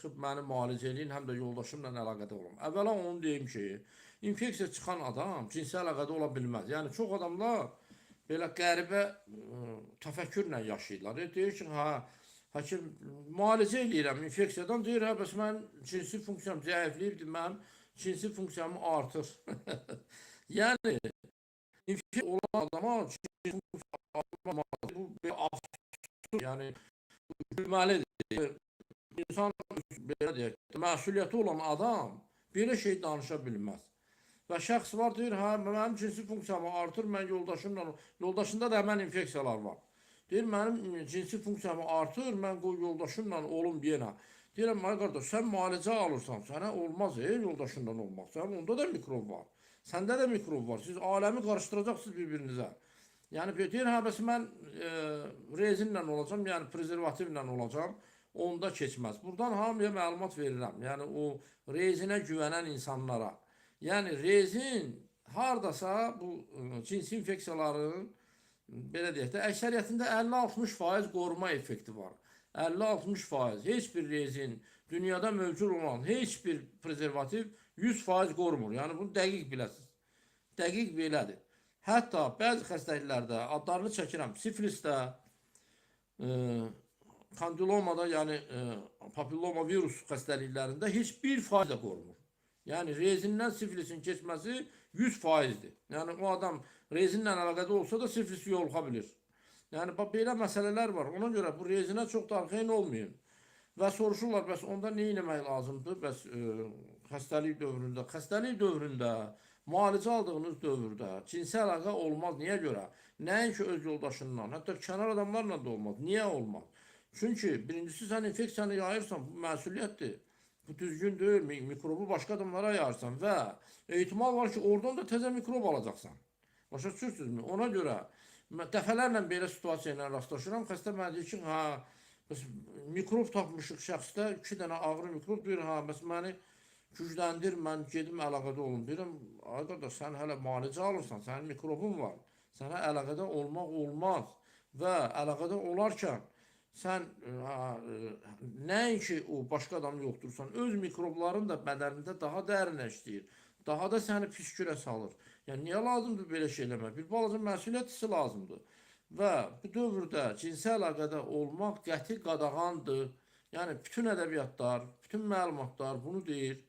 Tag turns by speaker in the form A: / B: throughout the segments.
A: çıxıb məni müalicə eləyin, həm də yoldaşımla əlaqədə olum. Əvvəla onu deyim ki, infeksiya çıxan adam cinsi əlaqədə ola bilməz. Yəni çox adamlar belə qəribə təfəkkürlə yaşayırlar. Deyir ki, həkim müalicə eləyirəm infeksiyadan, deyir, bəs mən cinsi funksiyam zəifliyibdir, mən cinsi funksiyamı artır. Yəni infeksiya olan adama cinsi funksiya artırmamaq, bu bir absurd, yəni gülməlidir. İnsan belə deyək, məsuliyyəti olan adam belə şey danışa bilməz. Və şəxs var, deyir, mənim cinsi funksiyamı artır, mən yoldaşında da həmən infeksiyalar var. Deyir, mənim cinsi funksiyamı artır, mən yoldaşımla olum yenə. Deyirəm, ay qardaş, sən müalicə alırsan, sənə olmaz, yoldaşından olmaq. Onda da mikrob var. Səndə də mikrob var. Siz aləmi qarışdıracaqsınız bir-birinizə. Yəni, deyir, bəs mən rezinlə olacam, yəni prezervativlə olacam. Onda keçməz. Buradan hamıya məlumat verirəm. Yəni, o rezinə güvənən insanlara. Yəni, rezin haradasa bu cinsi infeksiyaların, belə deyək də, əksəriyyətində 50-60% qoruma effekti var. 50-60%. Heç bir rezin, dünyada mövcud olan heç bir prezervativ 100% qorumur. Yəni, bunu dəqiq biləsiniz. Dəqiq belədir. Hətta bəzi xəstəliklərdə, adlarını çəkirəm, sifilisdə, kandilomada, yəni papilloma virus xəstəliklərində heç 1% də qorumur. Yəni rezindən sifilisin keçməsi 100%'dir. Yəni o adam rezinlə əlaqədə olsa da sifilisi yoluxa bilir. Yəni belə məsələlər var. Ona görə bu rezinə çox darxeyn olmayın. Və soruşurlar, bəs onda nə etmək lazımdır? Bəs xəstəlik dövründə, müalicə aldığınız dövrdə cinsi əlaqə olmaz. Niyə görə? Nəinki öz yoldaşından, hətta kənar adamlarla da olmaz. Niyə olmaz? Çünki birincisi sən infeksiyanı yayırsan, bu məsuliyyətdir. Bu düzgün deyil, mikrobu başqa adamlara yayırsan və ehtimal var ki, oradan da təzə mikrob alacaqsan. Başa düşürsünüzmü? Ona görə dəfələrlə belə situasiya ilə rastlaşıram. Xəstə mənə deyir ki, mikrob tapmışıq şəxsdə, 2 dənə ağrı mikrob, deyir, bəs məni gücləndir, mən gedim əlaqədə olum. Deyirəm, ay qardaş, sən hələ müalicə alırsan, sənin mikrobun var. Sənə əlaqədə olmaq olmaz. Və əlaqədə olarkən sən nəinki o başqa adam yoxdursan, öz mikrobların da bədənində daha dərinləşdirir, daha da səni pis günə salır. Yəni, niyə lazımdır belə şey eləmək? Bir balaca məsuliyyət hissi lazımdır. Və bu dövrdə cinsi əlaqədə olmaq qəti qadağandır. Yəni, bütün ədəbiyyatlar, bütün məlumatlar bunu deyir.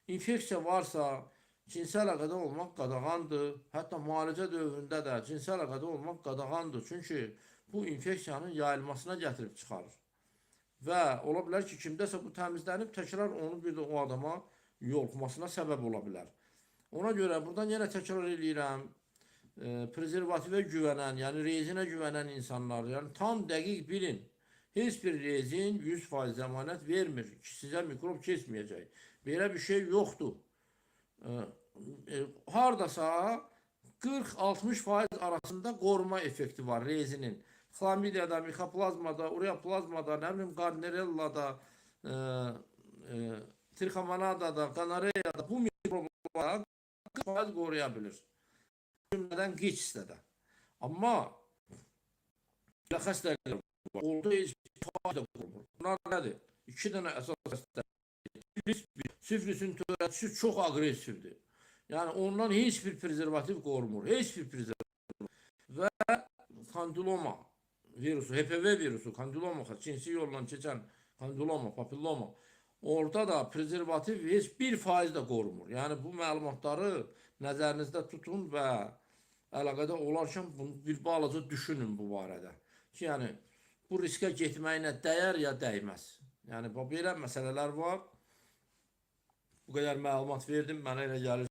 A: İnfeksiya varsa, cinsi əlaqədə olmaq qadağandır. Hətta müalicə dövründə də cinsi əlaqədə olmaq qadağandır. Çünki bu infeksiyanın yayılmasına gətirib çıxarır. Və ola bilər ki, kimdəsə bu təmizlənib, təkrar onu bir də o adama yoluxmasına səbəb ola bilər. Ona görə buradan yenə təkrar edirəm, prezervativə güvənən, yəni rezinə güvənən insanlar, yəni tam dəqiq bilin, heç bir rezin 100% zəmanət vermir ki, sizə mikrob keçməyəcək. Belə bir şey yoxdur. Haradasa 40-60% arasında qoruma effekti var rezinin. Xlamidiyada, mikoplazmada, ureaplazmada, nə bilim, Gardnerellada, trichomonadada, gonoreyada bu mikroblara 40% qoruya bilir. Cümlədən qiçsdə də. Amma belə xəstəliklər var. Oldu heç 1% qorumur. Bunlar nədir? 2 dənə əsas xəstəlik. Sifilisin törətisi çox aqressivdir. Yəni ondan heç bir prezervativ qorumur. Heç bir prezervativ. Və kandiloma virusu, HPV virusu, kandiloma, cinsi yolla keçən kandiloma, papilloma, orada da prezervativ heç 1% də qorumur. Yəni bu məlumatları nəzərinizdə tutun və əlaqədə olarkən bir balaca düşünün bu barədə. Ki, yəni bu riskə getməyinə dəyər ya dəyməz. Yəni belə məsələlər var. Bu qədər məlumat verdim, mənə elə gəlir